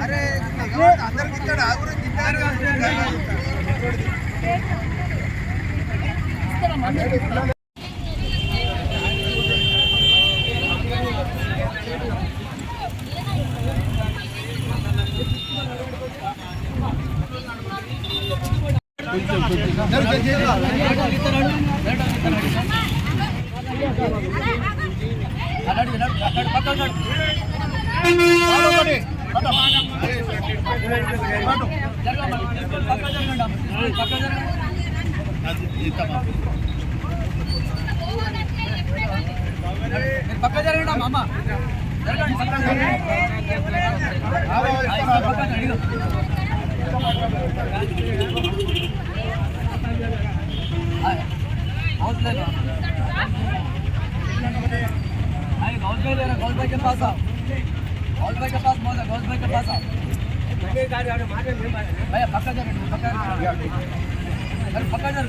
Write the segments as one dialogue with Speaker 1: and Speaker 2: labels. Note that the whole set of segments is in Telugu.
Speaker 1: अरे अंदर कितना पक्का जरगंడి మామ జరగండి गौस भाई के पास आओ गौस भाई के पास मौजा गौस भाई के पास आओ भैया पक्का जरगंడి पक्का जर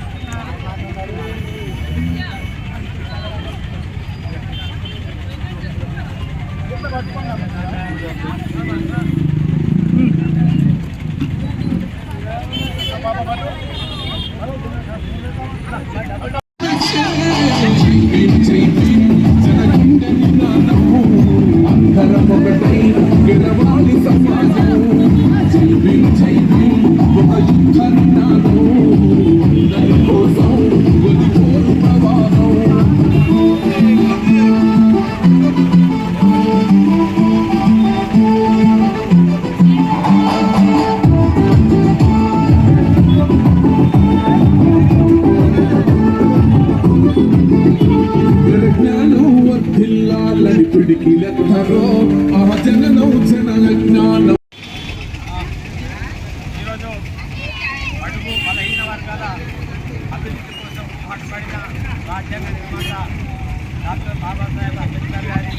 Speaker 1: అడుగు బలహీన వర్గాల అభివృద్ధి కోసం పాటుపడిన రాజ్యాంగ నిర్మాత డాక్టర్ బాబాసాహెబ్ అంబేద్కర్ గారి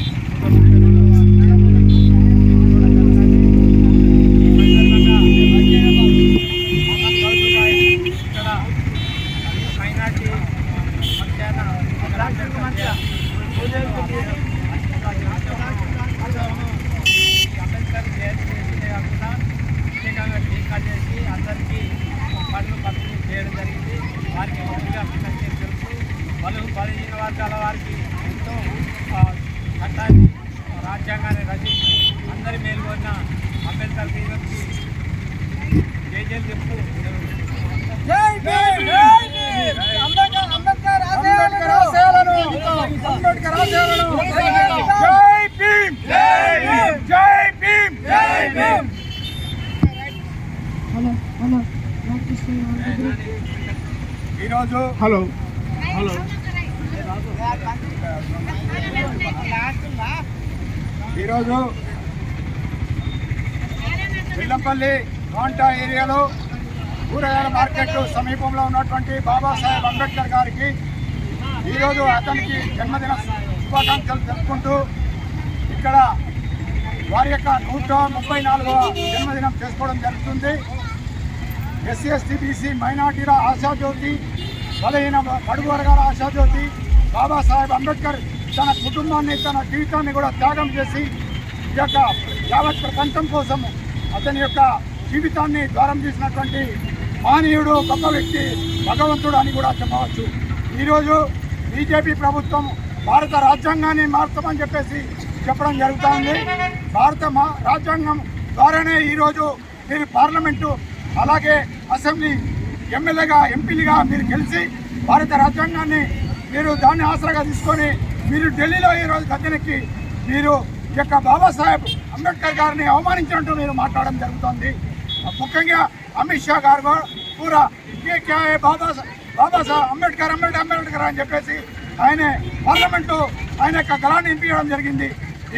Speaker 1: ఇక్కడ మైనార్టీ అంబేద్కర్ జయంతి కాకుండా ప్రత్యేకంగా టీకా చేసి అందరికీ పనులు పంపిణీ చేయడం జరిగింది. వారికి ముందుగా కృతజ్ఞతలు తెలుసు. బలహీన వర్గాల వారికి ఎంతో చట్టాన్ని రాజ్యాంగాన్ని రచించి అందరి మేలుకొన్న అంబేద్కర్ దీనికి జైలు చెప్తూ ఈరోజు ఈరోజు బెల్లంపల్లి కాంటా ఏరియాలో కూరగాయల మార్కెట్ సమీపంలో ఉన్నటువంటి బాబాసాహెబ్ అంబేద్కర్ గారికి ఈరోజు అతనికి జన్మదిన శుభాకాంక్షలు తెలుపుకుంటూ ఇక్కడ వారి యొక్క 134వ జన్మదినం చేసుకోవడం జరుగుతుంది. ఎస్సీ ఎస్టీ బీసీ మైనార్టీల ఆశాజ్యోతి, బలహీన బడుగు వర్గాల ఆశాజ్యోతి బాబాసాహెబ్ అంబేద్కర్ తన కుటుంబాన్ని తన జీవితాన్ని కూడా త్యాగం చేసి ఈ యొక్క యావత్ ప్రపంచం కోసం అతని యొక్క జీవితాన్ని ద్వారం చేసినటువంటి మానవుడు, గొప్ప వ్యక్తి, భగవంతుడు అని కూడా చెప్పవచ్చు. ఈరోజు బీజేపీ ప్రభుత్వం భారత రాజ్యాంగాన్ని మార్చమని చెప్పేసి చెప్పడం జరుగుతుంది. భారత రాజ్యాంగం ద్వారానే ఈరోజు మీరు పార్లమెంటు అలాగే అసెంబ్లీ ఎమ్మెల్యేగా ఎంపీలుగా మీరు గెలిచి భారత రాజ్యాంగాన్ని మీరు దాన్ని ఆసరాగా తీసుకొని మీరు ఢిల్లీలో ఈరోజు గద్దెనెక్కి మీరు ఈ యొక్క బాబాసాహెబ్ అంబేద్కర్ గారిని అవమానించినట్టు మీరు మాట్లాడడం జరుగుతుంది. ముఖ్యంగా అమిత్ షా గారు పూరా బాబాసాహెబ్ అంబేద్కర్ అని చెప్పేసి ఆయన పార్లమెంటు ఆయన యొక్క గళాన్ని వినిపించడం జరిగింది.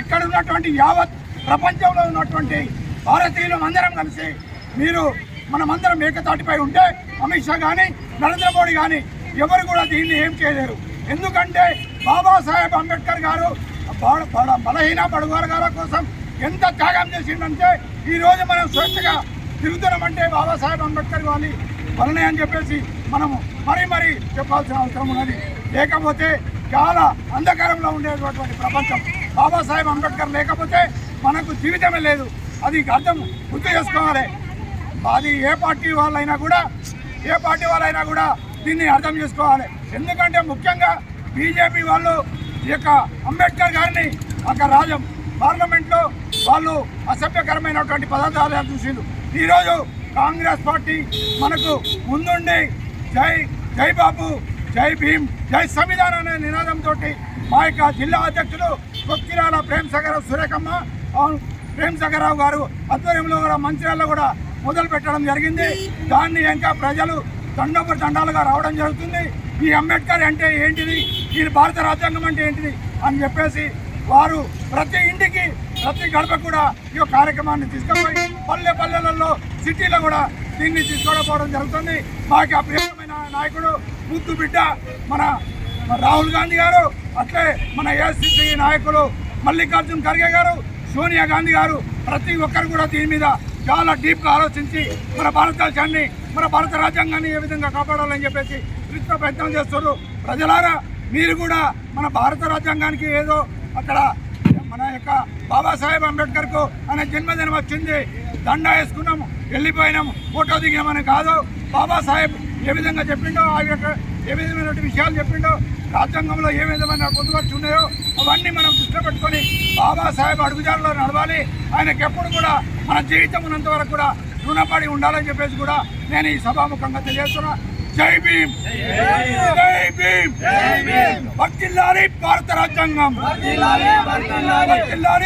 Speaker 1: ఇక్కడ ఉన్నటువంటి యావత్ ప్రపంచంలో ఉన్నటువంటి భారతీయులు అందరం కలిసి మీరు మనమందరం ఏకతాటిపై ఉంటే అమిత్ షా కానీ నరేంద్ర మోడీ కానీ ఎవరు కూడా దీన్ని ఏం చేయలేరు. ఎందుకంటే బాబాసాహెబ్ అంబేద్కర్ గారు బలహీన బడుగు వర్గాల కోసం ఎంత త్యాగం చేసిందంటే ఈరోజు మనం స్వేచ్ఛగా తిరుగుతున్నామంటే బాబాసాహెబ్ అంబేద్కర్ వలనే అని చెప్పేసి మనము మరీ చెప్పాల్సిన అవసరం ఉన్నది. లేకపోతే చాలా అంధకారంలో ఉండేటువంటి ప్రపంచం. బాబాసాహెబ్ అంబేద్కర్ లేకపోతే మనకు జీవితమే లేదు. అది అర్థం గుర్తు చేసుకోవాలి. అది ఏ పార్టీ వాళ్ళైనా కూడా దీన్ని అర్థం చేసుకోవాలి. ఎందుకంటే ముఖ్యంగా బీజేపీ వాళ్ళు ఈ యొక్క అంబేద్కర్ గారిని అక్కడ పార్లమెంట్లో వాళ్ళు అసభ్యకరమైనటువంటి పదార్థాలు చూసిండు. ఈరోజు కాంగ్రెస్ పార్టీ మనకు ముందుండి జై బాబు, జై భీమ్, జై సంవిధానం అనే నినాదంతో మా యొక్క జిల్లా అధ్యక్షులు కొక్కిరాల ప్రేమ్సాగరరావు గారు ఆధ్వర్యంలో కూడా మంచిర్యాలలో కూడా మొదలు పెట్టడం జరిగింది. దాన్ని ఇంకా ప్రజలు తండాలుగా రావడం జరుగుతుంది. ఈ అంబేద్కర్ అంటే ఏంటిది, ఈ భారత రాజ్యాంగం అంటే ఏంటిది అని చెప్పేసి వారు ప్రతి ఇంటికి ప్రతి గడప కూడా ఈ కార్యక్రమాన్ని తీసుకుపోయి పల్లెలలో సిటీలో కూడా దీన్ని తీసుకోవడం జరుగుతుంది. మాకు ప్రియమైన నాయకుడు ముద్దు బిడ్డ మన రాహుల్ గాంధీ గారు, అట్లే మన ఏఐసిసి నాయకులు మల్లికార్జున్ ఖర్గే గారు, సోనియా గాంధీ గారు ప్రతి ఒక్కరు కూడా దీని మీద చాలా డీప్గా ఆలోచించి మన భారతదేశాన్ని మన భారత రాజ్యాంగాన్ని ఏ విధంగా కాపాడాలని చెప్పేసి ప్రయత్నం చేస్తున్నారు. ప్రజలారా మీరు కూడా మన భారత రాజ్యాంగానికి ఏదో అక్కడ మన యొక్క బాబాసాహెబ్ అంబేద్కర్కు అనే జన్మదినం వచ్చింది, దండా వేసుకున్నాము, వెళ్ళిపోయినాము, ఫోటో దిగినామని కాదు. బాబాసాహెబ్ ఏ విధంగా చెప్పిండో, ఆ యొక్క ఏ విధమైన విషయాలు చెప్పిండో, రాజ్యాంగంలో ఏ విధమైన పొందుపరిచి ఉన్నాయో అవన్నీ మనం దృష్టిలో పెట్టుకొని బాబాసాహెబ్ అడుగుజాడలో నడవాలి. ఆయనకి ఎప్పుడు కూడా మన జీవితం ఉన్నంత వరకు కూడా రుణపడి ఉండాలని చెప్పేసి కూడా నేను ఈ సభాముఖంగా తెలియజేస్తున్నా. జై భీమ్, జై భీమ్, వర్ధిల్లాలి భారత రాజ్యాంగం, వర్ధిల్లాలి.